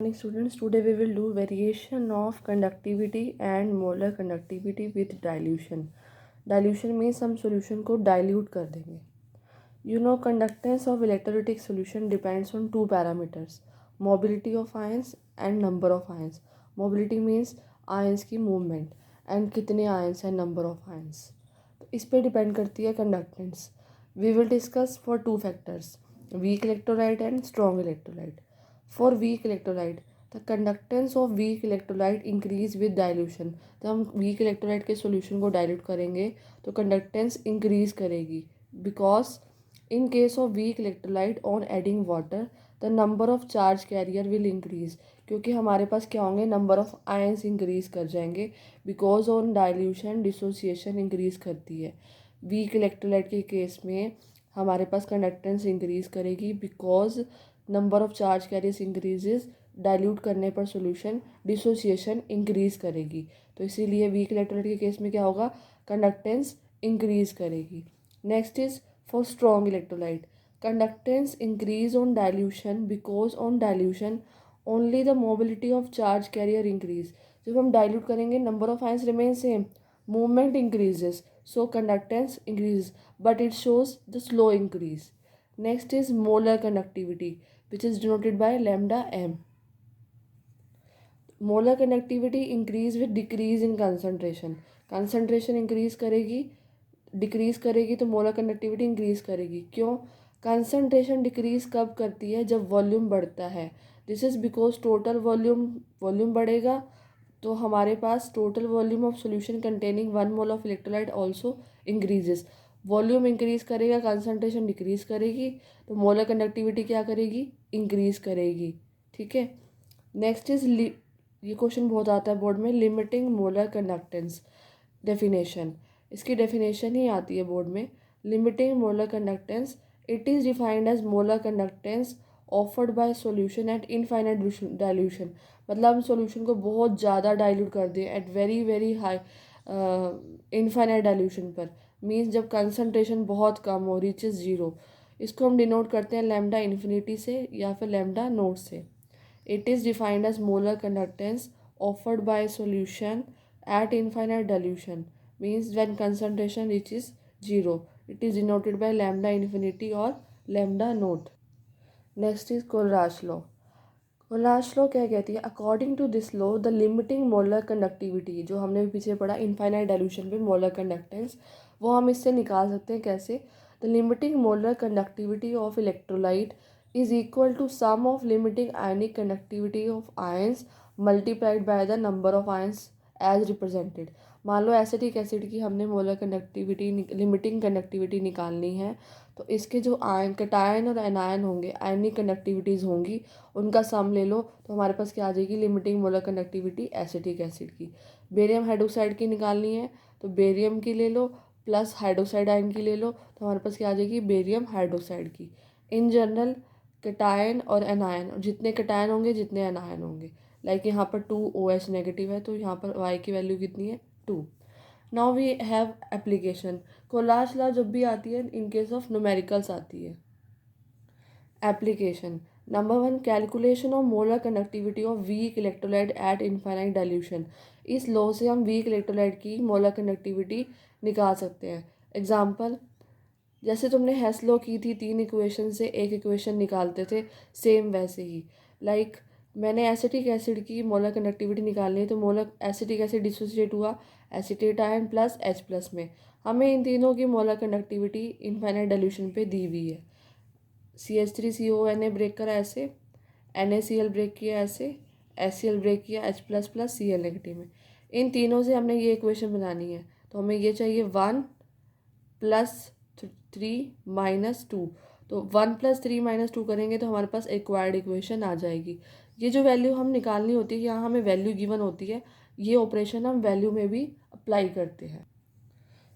Morning students, today we will do variation of conductivity and molar conductivity with dilution. Dilution means हम solution को dilute कर देंगे. You know, conductance of electrolytic solution depends on two parameters, mobility of ions and number of ions. Mobility means ions की movement and कितने ions हैं, number of ions. तो इस पर depend करती है conductance. We will discuss for two factors, weak electrolyte and strong electrolyte. For weak electrolyte, the conductance of weak electrolyte increase with dilution. तो हम weak electrolyte के solution को dilute करेंगे तो conductance increase करेगी. Because in case of weak electrolyte on adding water, the number of charge carrier will increase. क्योंकि हमारे पास क्या होंगे, number of ions increase कर जाएंगे. Because on dilution dissociation increase करती है. Weak electrolyte के केस में हमारे पास कंडक्टेंस इंक्रीज करेगी because number of charge carriers increases. Dilute करने पर सॉल्यूशन डिसोसिएशन इंक्रीज करेगी. तो इसीलिए वीक इलेक्ट्रोलाइट के केस में क्या होगा, कंडक्टेंस इंक्रीज करेगी. Next is for strong electrolyte, conductance increase on dilution because on dilution only the mobility of charge carrier increase. जब हम डाइल्यूट करेंगे number of ions remain same, movement increases, so conductance increases, but it shows the slow increase. Next is molar conductivity, which is denoted by lambda m. Molar conductivity increase with decrease in concentration. Concentration increase करेगी, decrease करेगी तो molar conductivity increase करेगी. क्यों? Concentration decrease कब करती है, जब volume बढ़ता है. This is because total volume बढ़ेगा तो हमारे पास total volume of solution containing 1 mole of electrolyte also increases. Volume increase करेगा, कंसनट्रेशन डिक्रीज़ करेगी तो मोलर कंडक्टिविटी क्या करेगी, इंक्रीज़ करेगी. ठीक है. नेक्स्ट इज ये क्वेश्चन बहुत आता है बोर्ड में, लिमिटिंग मोलर कंडक्टेंस डेफिनेशन. इसकी डेफिनेशन ही आती है बोर्ड में. Limiting molar conductance, it is defined as molar conductance offered by solution at infinite dilution. मतलब हम सॉल्यूशन को बहुत ज़्यादा डाइल्यूट कर दें at very very high infinite dilution पर, मीन्स जब कंसनट्रेशन बहुत कम हो, रीचेस ज़ीरो. इसको हम डिनोट करते हैं लैम्डा इन्फिनिटी से या फिर लैम्डा नोट से. It is defined as molar conductance offered by solution at infinite dilution, means when concentration reaches zero. It is denoted by lambda infinity or lambda naught. Next is Colrat's law. Colrat's law क्या कहती है, according to this law the limiting molar conductivity, जो हमने पीछे पढ़ा infinite dilution पे molar conductance, वो हम इससे निकाल सकते हैं कैसे. The limiting molar conductivity of electrolyte is equal to sum of limiting ionic conductivity of ions multiplied by the number of ions as represented. मान लो एसिटिक एसिड की हमने मोलर कंडक्टिविटी लिमिटिंग कंडक्टिविटी निकालनी है तो इसके जो आयन कैटायन और एनायन होंगे, आयनिक कंडक्टिविटीज़ होंगी, उनका सम ले लो तो हमारे पास क्या आ जाएगी, limiting molar conductivity acetic acid की. बेरियम हाइड्रोक्साइड की निकालनी है तो बेरियम की ले लो प्लस हाइड्रोक्साइड आयन की ले लो तो हमारे पास क्या आ जाएगी, बेरियम हाइड्रोक्साइड की. इन जनरल कैटायन और एनायन, जितने कैटायन होंगे जितने एनायन होंगे, लाइक यहाँ पर 2 OH नेगेटिव है तो यहाँ पर Y की वैल्यू कितनी है, 2. Now we have application. Kohlrausch law जब भी आती है इन केस ऑफ न्यूमेरिकल्स आती है. Application number 1, calculation of molar conductivity of weak electrolyte eight infinite dilution. इस लॉ से हम वीक इलेक्ट्रोलाइट की मोलर कंडक्टिविटी निकाल सकते हैं. एग्जाम्पल, जैसे तुमने हेस लॉ की थी 3 इक्वेशन से एक इक्वेशन निकालते थे, सेम वैसे ही. लाइक मैंने एसिटिक एसिड की मोलर कंडक्टिविटी निकालनी है तो मोलर एसिटिक एसिड डिसोसिएट हुआ acetate ion plus H plus में. हमें इन तीनों की मोलर कंडक्टिविटी इनफाइनाइट डाइल्यूशन पे दी हुई है. CH3CONA ब्रेक करा ऐसे, NaCl ब्रेक किया ऐसे, HCl ब्रेक किया H plus plus Cl negative में. इन तीनों से हमने ये इक्वेशन बनानी है तो हमें ये चाहिए 1 + 3 - 2. तो 1 + 3 - 2 करेंगे तो हमारे पास एक्वायर्ड इक्वेशन आ जाएगी. ये जो वैल्यू हम निकालनी होती है, यहाँ हमें वैल्यू गिवन होती है, ये ऑपरेशन हम वैल्यू में भी अप्लाई करते हैं.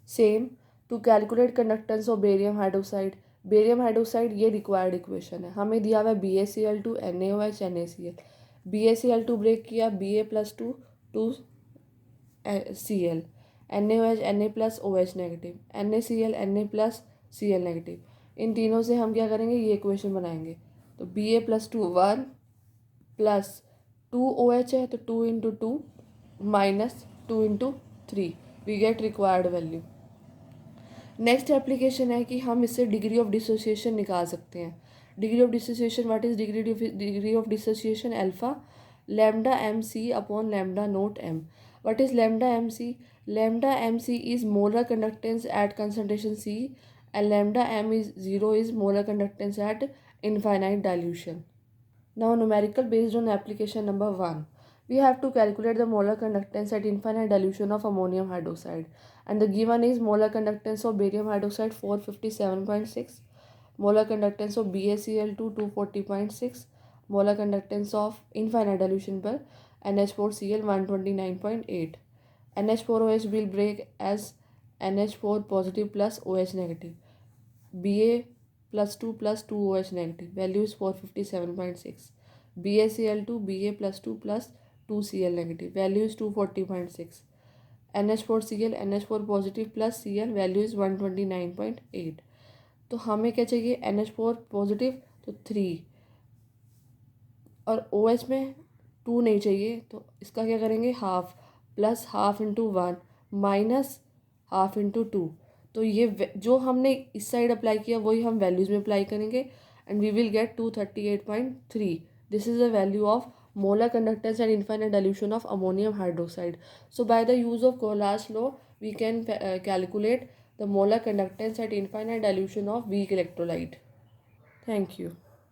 Same to calculate conductance of barium hydroxide. Barium hydroxide ये रिक्वायर्ड इक्वेशन है. हमें दिया हुआ है BaCl2 NaOH NaCl. BaCl2 break किया Ba + 2 2 Cl, NaOH Na plus OH negative, NaCl Na plus Cl negative. इन तीनों से हम क्या करेंगे, ये इक्वेशन बनाएंगे. तो Ba + 2 1 प्लस 2OH है तो 2 into 2 minus 2 into 3, we get required value. Next application है कि हम इससे डिग्री ऑफ डिसोसिएशन निकाल सकते हैं। Degree of dissociation, what is degree of dissociation? Alpha lambda M C upon lambda naught M. What is lambda M C? Lambda M C is molar conductance at concentration C and lambda m is 0 is molar conductance at infinite dilution. Now numerical based on application number 1. We have to calculate the molar conductance at infinite dilution of ammonium hydroxide, and the given is molar conductance of barium hydroxide 457.6, molar conductance of BaCl2 240.6, molar conductance of infinite dilution per NH4Cl 129.8. NH4OH will break as NH4 positive plus OH negative. Ba plus 2 plus 2OH negative. Value is 457.6. BaCl2 Ba plus 2 plus 2Cl negative. Value is 240.6. NH4Cl NH4 positive plus Cl. Value is 129.8. तो हमें क्या चाहिए? NH4 positive तो 3 और OH में 2 नहीं चाहिए, तो इसका क्या करेंगे? Half plus half into 1 minus half into 2। तो ये जो हमने इस साइड अप्लाई किया वही हम वैल्यूज़ में अप्लाई करेंगे and we will get 238.3. This is the value of molar conductance and infinite dilution of ammonium hydroxide. So by the use of Cauchy's law, we can calculate the molar conductance at infinite dilution of weak electrolyte. Thank you.